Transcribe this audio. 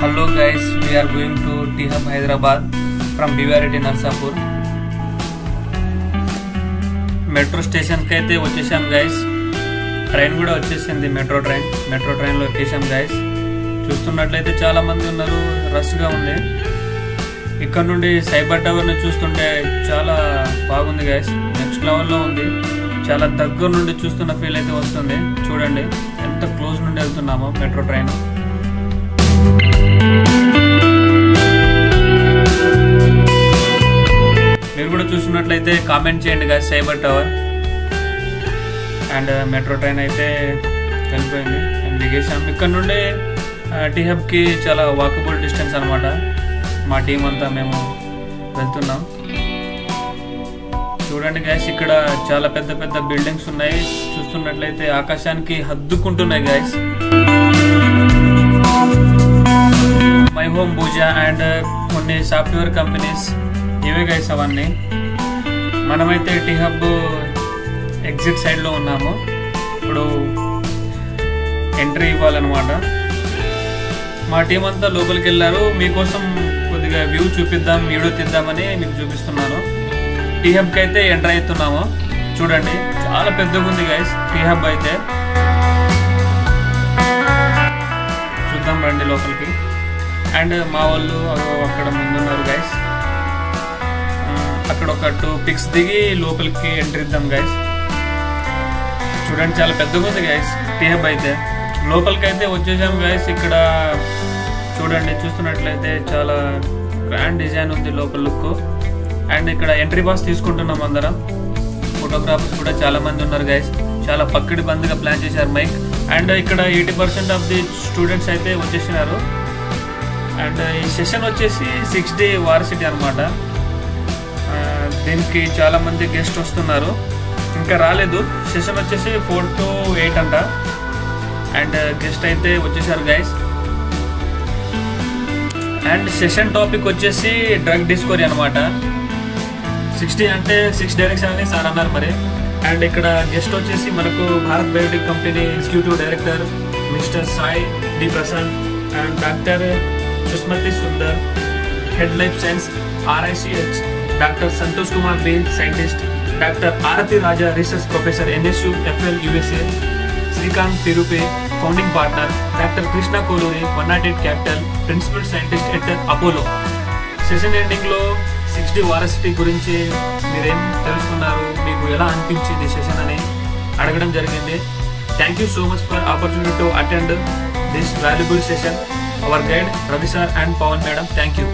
Hello guys, we are going to T-Hub Hyderabad from BVRT Narsapur. Metro స్టేషన్కి అయితే వచ్చేసాం guys. Train కూడా వచ్చేసింది, మెట్రో ట్రైన్లో ఎక్కేసాం గైస్. చూస్తున్నట్లయితే చాలా మంది ఉన్నారు, రష్గా ఉంది. ఇక్కడ నుండి సైబర్ టవర్ని చూస్తుంటే చాలా బాగుంది గైస్, నెక్స్ట్ లెవెల్లో ఉంది. చాలా దగ్గర నుండి చూస్తున్న ఫీల్ అయితే వస్తుంది. చూడండి ఎంత క్లోజ్ నుండి వెళ్తున్నామో మెట్రో ట్రైన్. మీరు కూడా చూస్తున్నట్లయితే కామెంట్ చేయండి guys. Cyber tower and metro train అయితే వెళ్ళిపోయింది, మేము దిగేసాం. ఇక్కడ నుండి టీ-హబ్కి చాలా వాకబుల్ డిస్టెన్స్ అనమాట. మా టీం అంతా మేము వెళ్తున్నాం. చూడండి గైస్, ఇక్కడ చాలా పెద్ద పెద్ద బిల్డింగ్స్ ఉన్నాయి. చూస్తున్నట్లయితే ఆకాశానికి హద్దుకుంటున్నాయి guys. My home Bhooja and కొన్ని సాఫ్ట్వేర్ కంపెనీస్ ఇవే గైస్ అవన్నీ. మనమైతే టీ-హబ్ ఎగ్జిట్ సైడ్లో ఉన్నాము. ఇప్పుడు ఎంట్రీ ఇవ్వాలన్నమాట. మా టీం అంతా లోపలికి వెళ్ళారు. మీకోసం కొద్దిగా వ్యూ చూపిద్దాం, వీడియో తీద్దామని మీకు చూపిస్తున్నాను. టీ-హబ్కి అయితే ఎంటర్ అవుతున్నాము. చూడండి చాలా పెద్దగా ఉంది గైస్ టీ-హబ్ అయితే. చూద్దాం రండి లోపలికి. అండ్ మా వాళ్ళు అక్కడ ముందున్నారు గైస్. అక్కడ ఒక 2 పిక్స్ దిగి లోపలికి ఎంట్రీ ఇద్దాం గైస్. చూడండి చాలా పెద్దగా ఉంది గైస్ టీ-హబ్ అయితే. లోపలికి అయితే వచ్చేసాం గైస్. ఇక్కడ చూడండి, చూస్తున్నట్లయితే చాలా గ్రాండ్ డిజైన్ ఉంది లోపల లుక్. అండ్ ఇక్కడ ఎంట్రీ పాస్ తీసుకుంటున్నాం అందరం. ఫోటోగ్రాఫర్స్ కూడా చాలా మంది ఉన్నారు గైస్. చాలా పక్కడి బందిగా ప్లాన్ చేశారు మైక్. అండ్ ఇక్కడ 80% ఆఫ్ ది స్టూడెంట్స్ అయితే వచ్చేసినారు. అండ్ ఈ సెషన్ వచ్చేసి 6 డే వార్సిటీ అనమాట. దీనికి చాలా మంది గెస్ట్ వస్తున్నారు, ఇంకా రాలేదు. సెషన్ వచ్చేసి 4 to 8 అంట. అండ్ గెస్ట్ అయితే వచ్చేసారు గైస్. అండ్ సెషన్ టాపిక్ వచ్చేసి డ్రగ్ డిస్కవరీ అనమాట. 60 అంటే 6 డైరెక్షన్ అని సార్ అన్నారు మరి. అండ్ ఇక్కడ గెస్ట్ వచ్చేసి మనకు Bharat Biotech company executive director mister Sai D Prasad and doctor Susmathi Sundar, head life science RICH, doctor Santosh Kumar B scientist, doctor Aarthi Raja research professor NSU FL USA, Srikanth Tirupe founding partner, doctor Krishna Koluri 108 capital principal scientist at Apollo. Session ఎండింగ్లో 60 వారసిటీ గురించి మీరేం తెలుసుకున్నారు, మీకు ఎలా అనిపించింది session అని అడగడం జరిగింది. Thank you so much for opportunity to attend this valuable session. Our guide Ravi sir and Pavan madam, thank you.